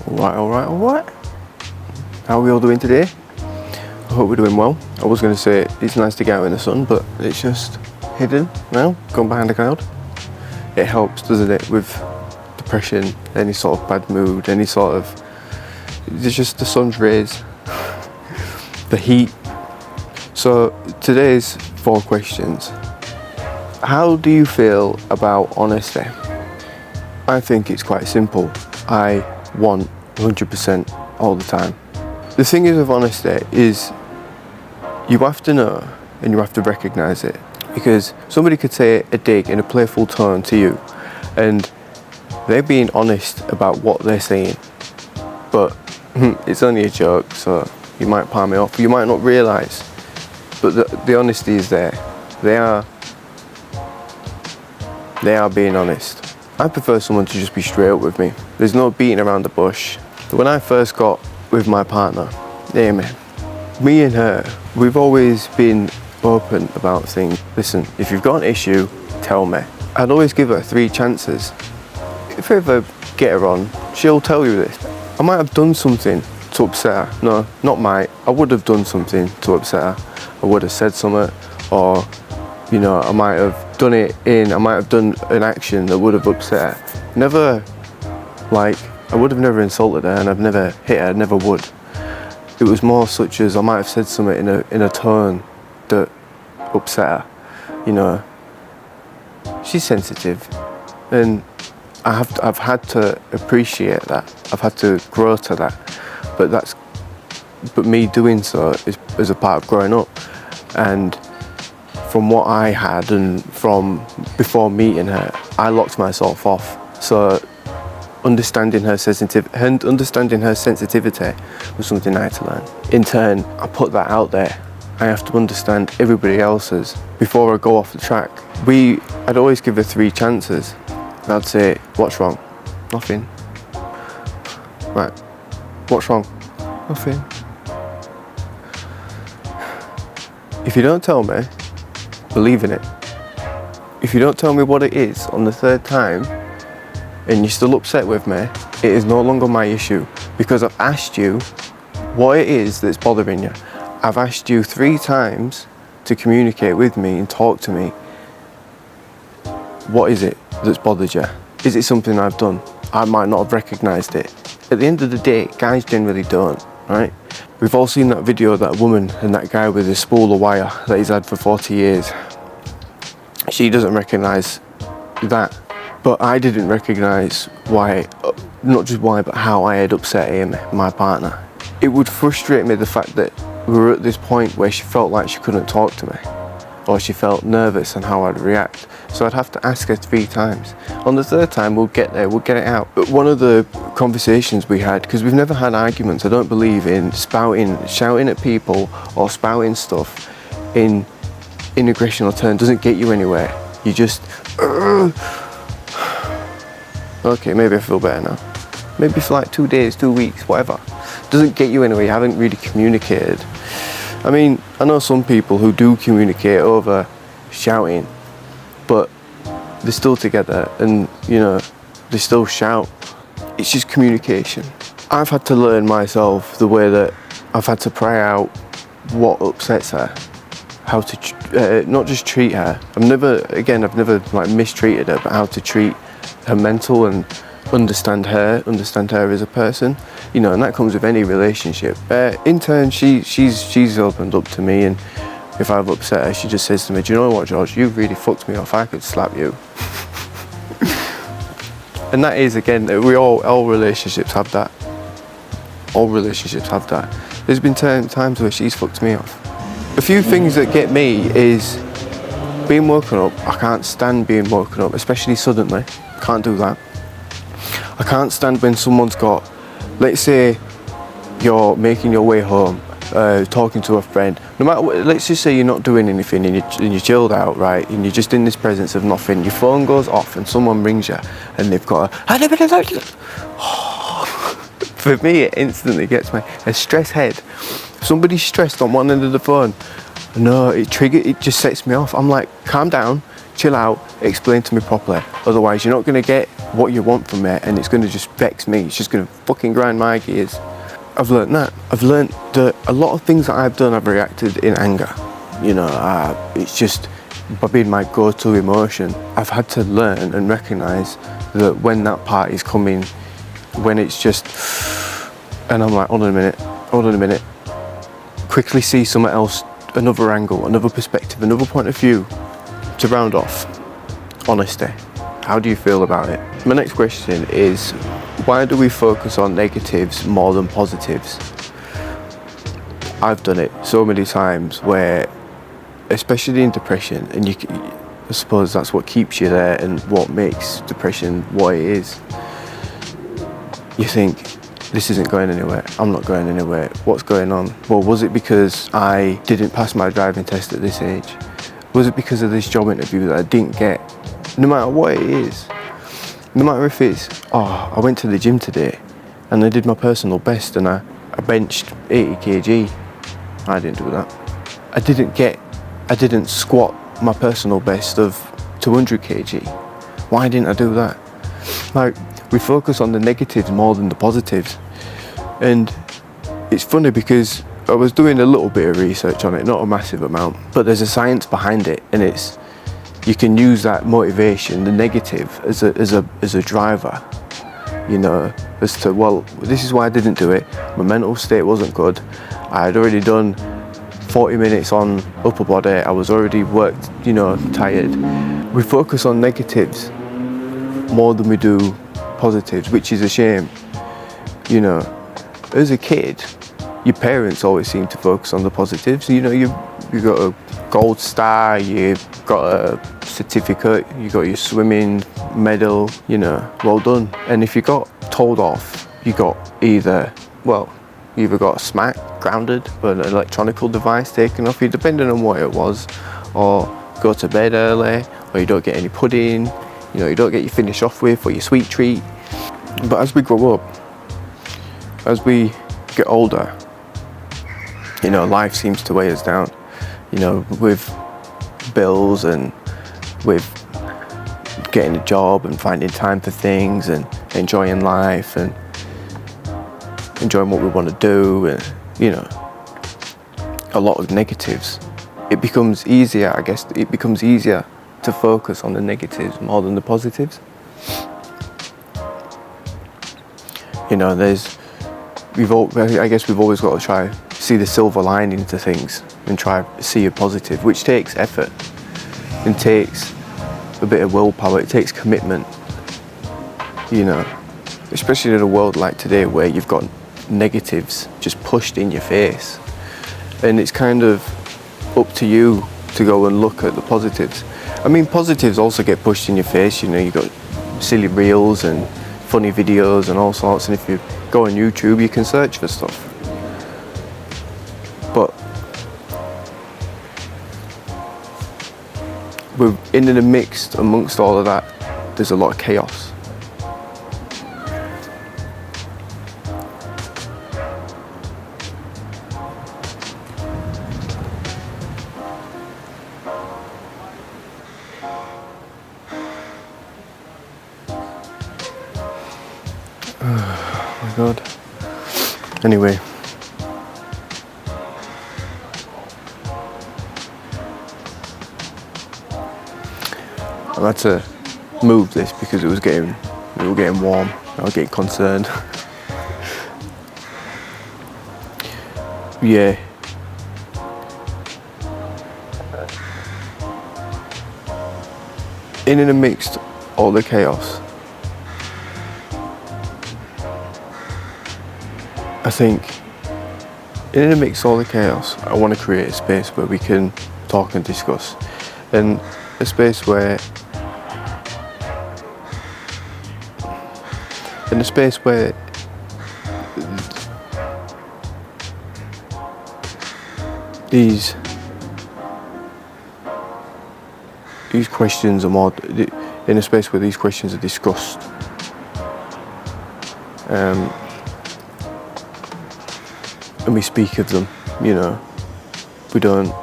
Alright. How are we all doing today? I hope we're doing well. I was going to say it's nice to get out in the sun, but it's just hidden now, gone behind a cloud. It helps, doesn't it, with depression, any sort of bad mood, any sort of... It's just the sun's rays, the heat. So today's 4 questions. How do you feel about honesty? I think it's quite simple. I want 100% all the time. The thing is with honesty is you have to know and you have to recognise it, because somebody could say a dig in a playful tone to you and they're being honest about what they're saying, but it's only a joke, so you might palm it off, you might not realise, but the honesty is there. They are being honest. I prefer someone to just be straight up with me. There's no beating around the bush. When I first got with my partner, Amy, me and her, we've always been open about things. Listen, if you've got an issue, tell me. I'd always give her 3 chances. If I ever get her on, she'll tell you this. I might have done something to upset her. No, not might. I would have done something to upset her. I would have said something, or, you know, I might have done an action that would have upset her. Never, like, I would have never insulted her, and I've never hit her, never would. It was more such as I might have said something in a tone that upset her. You know, she's sensitive, and I've had to appreciate that. I've had to grow to that. But me doing so is a part of growing up. And from what I had and from before meeting her, I locked myself off. So understanding her sensitivity was something I had to learn. In turn, I put that out there. I have to understand everybody else's before I go off the track. I'd always give her 3 chances. I'd say, what's wrong? Nothing. Right. What's wrong? Nothing. If you don't tell me, believe in it. If you don't tell me what it is on the 3rd time and you're still upset with me, it is no longer my issue, because I've asked you what it is that's bothering you. I've asked you 3 times to communicate with me and talk to me. What is it that's bothered you? Is it something I've done? I might not have recognised it. At the end of the day, guys generally don't, right? We've all seen that video of that woman and that guy with his spool of wire that he's had for 40 years. She doesn't recognise that. But I didn't recognise why, not just why, but how I had upset Amy, my partner. It would frustrate me, the fact that we were at this point where she felt like she couldn't talk to me, or she felt nervous on how I'd react. So I'd have to ask her 3 times. On the 3rd time, we'll get there, we'll get it out. But one of the conversations we had, because we've never had arguments, I don't believe in shouting at people or spouting stuff in aggression or turn. Doesn't get you anywhere. You just... Okay, maybe I feel better now. Maybe for like 2 days, 2 weeks, whatever. Doesn't get you anywhere, you haven't really communicated. I mean, I know some people who do communicate over shouting, but they're still together and, you know, they still shout. It's just communication. I've had to learn myself the way that I've had to pry out what upsets her, how to not just treat her. I've never like mistreated her, but how to treat her mental and understand her as a person, you know, and that comes with any relationship. In turn, she's opened up to me, and if I've upset her, she just says to me, do you know what, George, you've really fucked me off, I could slap you. And that is, again, all relationships have that. All relationships have that. There's been times where she's fucked me off. A few things that get me is being woken up. I can't stand being woken up, especially suddenly. Can't do that. I can't stand when someone's got, let's say you're making your way home, talking to a friend, no matter what, let's just say you're not doing anything and you're chilled out, right, and you're just in this presence of nothing, your phone goes off and someone rings you and they've got for me it instantly gets me a stress head. Somebody's stressed on one end of the phone, no, it just sets me off. I'm like, calm down, chill out, explain to me properly, otherwise you're not going to get what you want from it, and it's going to just vex me. It's just going to fucking grind my gears. I've learned that. I've learned that a lot of things that I've done, I've reacted in anger. You know, it's just been my go-to emotion. I've had to learn and recognise that when that part is coming, when it's just, and I'm like, hold on a minute, quickly see something else, another angle, another perspective, another point of view. To round off, honesty. How do you feel about it? My next question is, why do we focus on negatives more than positives? I've done it so many times where, especially in depression, and I suppose that's what keeps you there and what makes depression what it is. You think, this isn't going anywhere, I'm not going anywhere, what's going on? Well, was it because I didn't pass my driving test at this age? Was it because of this job interview that I didn't get? No matter what it is, no matter if it's, I went to the gym today and I did my personal best and I benched 80 kg. I didn't do that. I didn't squat my personal best of 200 kg. Why didn't I do that? Like, we focus on the negatives more than the positives. And it's funny because I was doing a little bit of research on it, not a massive amount, but there's a science behind it, and it's, you can use that motivation, the negative, as a driver, you know, as to, well, this is why I didn't do it. My mental state wasn't good. I had already done 40 minutes on upper body. I was already worked, you know, tired. We focus on negatives more than we do positives, which is a shame. You know, as a kid, your parents always seem to focus on the positives. You know, you got a gold star, you got a certificate, you got your swimming medal, you know, well done. And if you got told off, you got either got smacked, grounded, or an electronical device taken off you, depending on what it was, or go to bed early, or you don't get any pudding, you know, you don't get your finish off with, or your sweet treat. But as we grow up, as we get older, you know, life seems to weigh us down, you know, with bills and with getting a job and finding time for things and enjoying life and enjoying what we want to do, and, you know, a lot of negatives. It becomes easier, I guess, to focus on the negatives more than the positives. You know, I guess we've always got to try see the silver lining to things and try see a positive, which takes effort and takes a bit of willpower. It takes commitment, you know, especially in a world like today where you've got negatives just pushed in your face, and it's kind of up to you to go and look at the positives. I mean, positives also get pushed in your face, you know, you've got silly reels and funny videos and all sorts, and if you go on YouTube you can search for stuff. But in the mix amongst all of that, there's a lot of chaos. Oh my God. Anyway. I had to move this because we were getting warm. I was getting concerned. Yeah. In and amidst all the chaos, I think, in and amidst all the chaos, I want to create a space where we can talk and discuss, and a space where these questions are more, in a space where these questions are discussed, and we speak of them, you know. We don't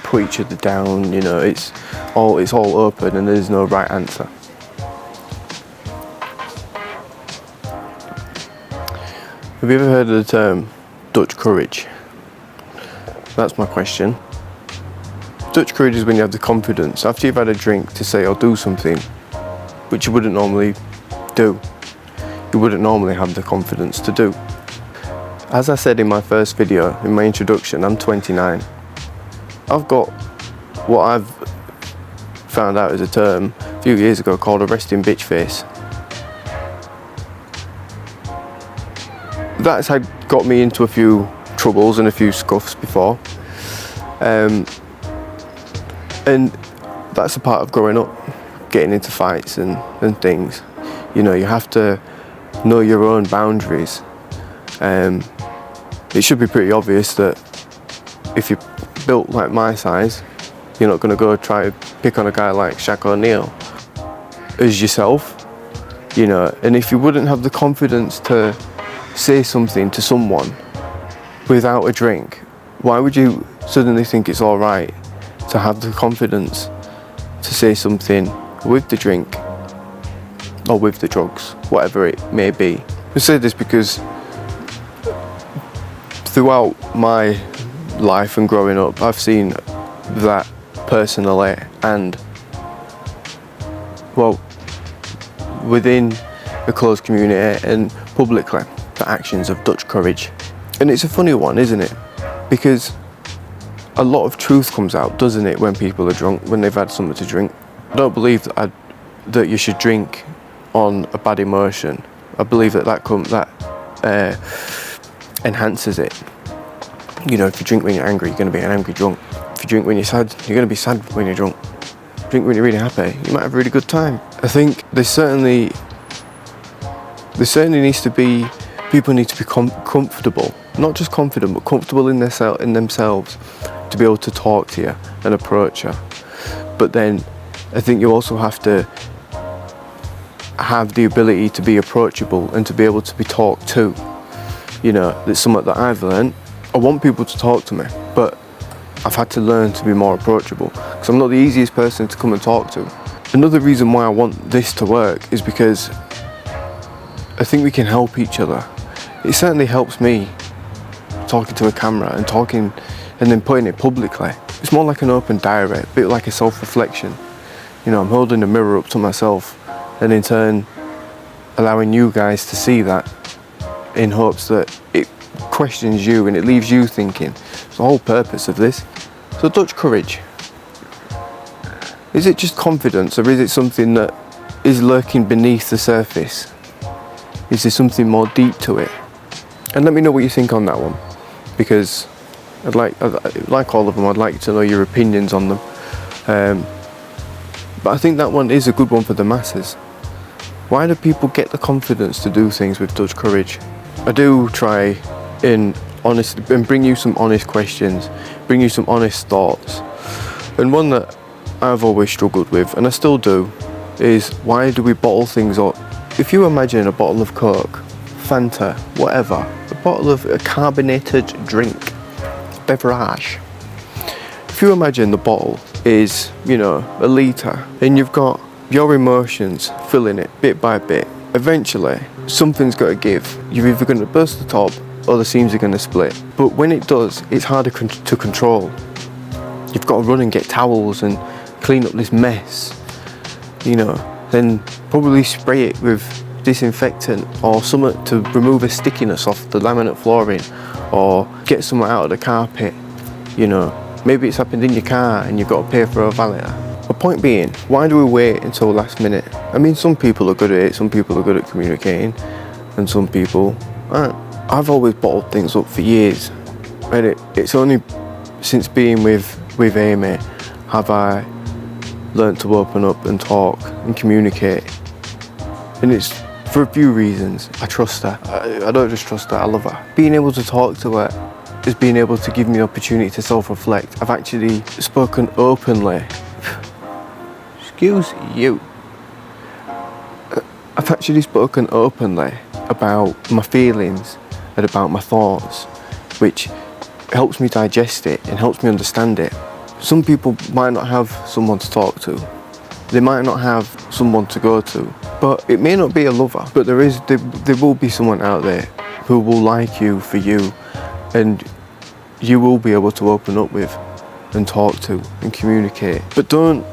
put each other down, you know. It's all open and there's no right answer. Have you ever heard of the term Dutch courage? That's my question. Dutch courage is when you have the confidence after you've had a drink to say or do something which you wouldn't normally do. You wouldn't normally have the confidence to do. As I said in my first video, in my introduction, I'm 29. I've got what I've found out as a term a few years ago called a resting bitch face. That's had got me into a few troubles and a few scuffs before. And that's a part of growing up, getting into fights and things. You know, you have to know your own boundaries. It should be pretty obvious that if you're built like my size, you're not going to go try to pick on a guy like Shaq O'Neal as yourself, you know. And if you wouldn't have the confidence to say something to someone without a drink, why would you suddenly think it's all right to have the confidence to say something with the drink or with the drugs, whatever it may be? I say this because throughout my life and growing up, I've seen that personally and, well, within the closed community and publicly, the actions of Dutch courage. And it's a funny one, isn't it? Because a lot of truth comes out, doesn't it, when people are drunk, when they've had something to drink. I don't believe that you should drink on a bad emotion. I believe that enhances it. You know, if you drink when you're angry, you're going to be an angry drunk. If you drink when you're sad, you're going to be sad when you're drunk. Drink when you're really happy, you might have a really good time. I think there certainly needs to be, people need to be comfortable, not just confident, but comfortable in themselves to be able to talk to you and approach you. But then I think you also have to have the ability to be approachable and to be able to be talked to. You know, that's something that I've learned. I want people to talk to me, but I've had to learn to be more approachable because I'm not the easiest person to come and talk to. Another reason why I want this to work is because I think we can help each other. It certainly helps me talking to a camera and talking and then putting it publicly. It's more like an open diary, a bit like a self-reflection. You know, I'm holding a mirror up to myself and in turn allowing you guys to see that in hopes that it questions you and it leaves you thinking. It's the whole purpose of this. So Dutch courage. Is it just confidence or is it something that is lurking beneath the surface? Is there something more deep to it? And let me know what you think on that one, because I'd like all of them, I'd like to know your opinions on them. But I think that one is a good one for the masses. Why do people get the confidence to do things with Dutch courage? I do try and bring you some honest questions, bring you some honest thoughts. And one that I've always struggled with, and I still do, is why do we bottle things up? If you imagine a bottle of Coke, Fanta, whatever, a bottle of a carbonated drink, beverage. If you imagine the bottle is, you know, a litre, and you've got your emotions filling it bit by bit, eventually something's got to give. You're either going to burst the top or the seams are going to split. But when it does, it's harder to control. You've got to run and get towels and clean up this mess, you know, then probably spray it with disinfectant or something to remove a stickiness off the laminate flooring, or get something out of the carpet, you know. Maybe it's happened in your car and you've got to pay for a valeter. The point being, why do we wait until last minute? I mean, some people are good at it, some people are good at communicating, and some people aren't. I've always bottled things up for years, and it's only since being with Amy have I learned to open up and talk and communicate. And it's for a few reasons. I trust her. I don't just trust her, I love her. Being able to talk to her is being able to give me the opportunity to self-reflect. I've actually spoken openly. Excuse you. I've actually spoken openly about my feelings and about my thoughts, which helps me digest it and helps me understand it. Some people might not have someone to talk to. They might not have someone to go to, but it may not be a lover, but there will be someone out there who will like you for you, and you will be able to open up with and talk to and communicate. But don't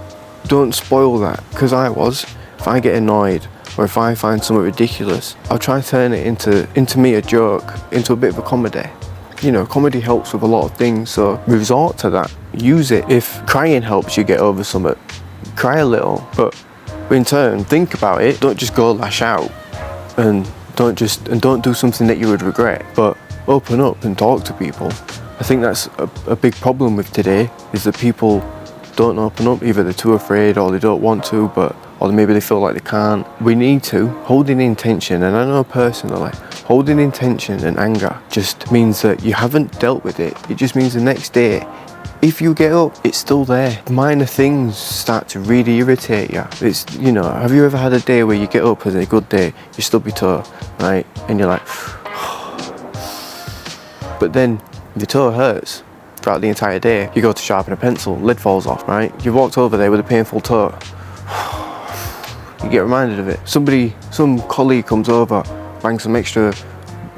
spoil that, because if I get annoyed or if I find something ridiculous, I'll try to turn it into me a joke, into a bit of a comedy. You know, comedy helps with a lot of things, so resort to that. Use it. If crying helps you get over something, cry a little, but in turn, think about it. Don't just go lash out, and don't do something that you would regret, but open up and talk to people. I think that's a big problem with today, is that people don't open up. Either they're too afraid, or they don't want to, or maybe they feel like they can't. We need to. Holding intention, and I know personally, holding intention and anger just means that you haven't dealt with it. It just means the next day, if you get up, it's still there. Minor things start to really irritate you. It's, you know, have you ever had a day where you get up and it's a good day, you stub your toe, right? And you're like, but then your toe hurts throughout the entire day. You go to sharpen a pencil, lid falls off, right? You walked over there with a painful toe. You get reminded of it. Some colleague comes over, bangs some extra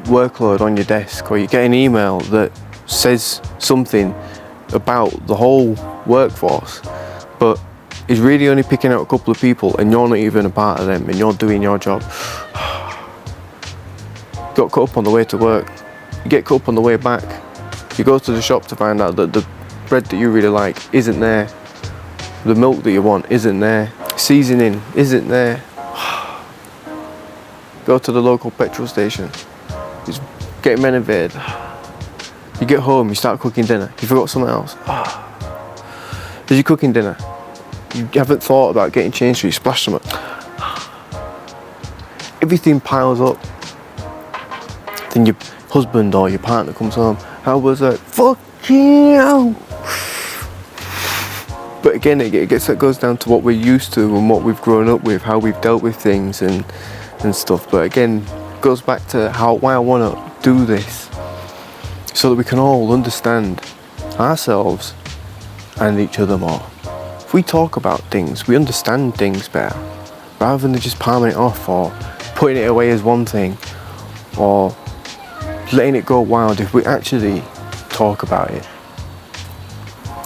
workload on your desk, or you get an email that says something about the whole workforce, but is really only picking out a couple of people, and you're not even a part of them, and you're doing your job. Got cut up on the way to work. You get cut up on the way back. You go to the shop to find out that the bread that you really like isn't there. The milk that you want isn't there. Seasoning isn't there. Go to the local petrol station. Just get renovated. You get home, you start cooking dinner. You forgot something else. As you're cooking dinner, you haven't thought about getting changed, so you splash something. Everything piles up. Then your husband or your partner comes home. How was it? Fucking hell. But again, it goes down to what we're used to and what we've grown up with, how we've dealt with things and stuff. But again, it goes back to why I want to do this, so that we can all understand ourselves and each other more. If we talk about things, we understand things better, rather than just palming it off or putting it away as one thing or letting it go wild. If we actually talk about it.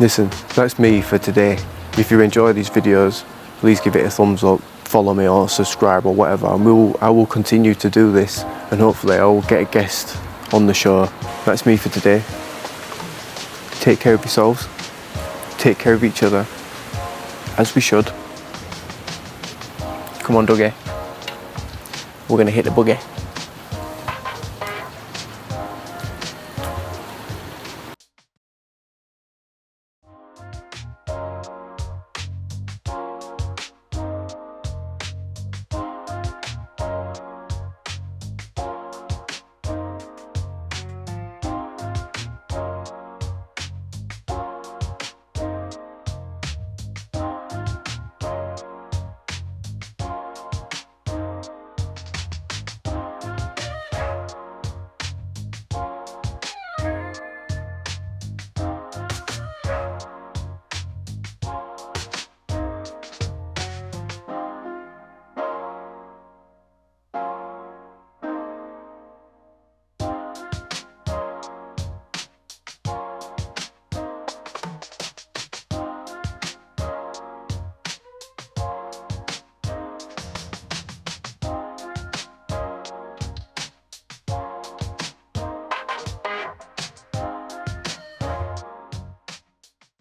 Listen, that's me for today. If you enjoy these videos, please give it a thumbs up, follow me or subscribe or whatever, and I will continue to do this, and hopefully I will get a guest on the show. That's me for today. Take care of yourselves, take care of each other, as we should. Come on, Dougie, we're gonna hit the boogie.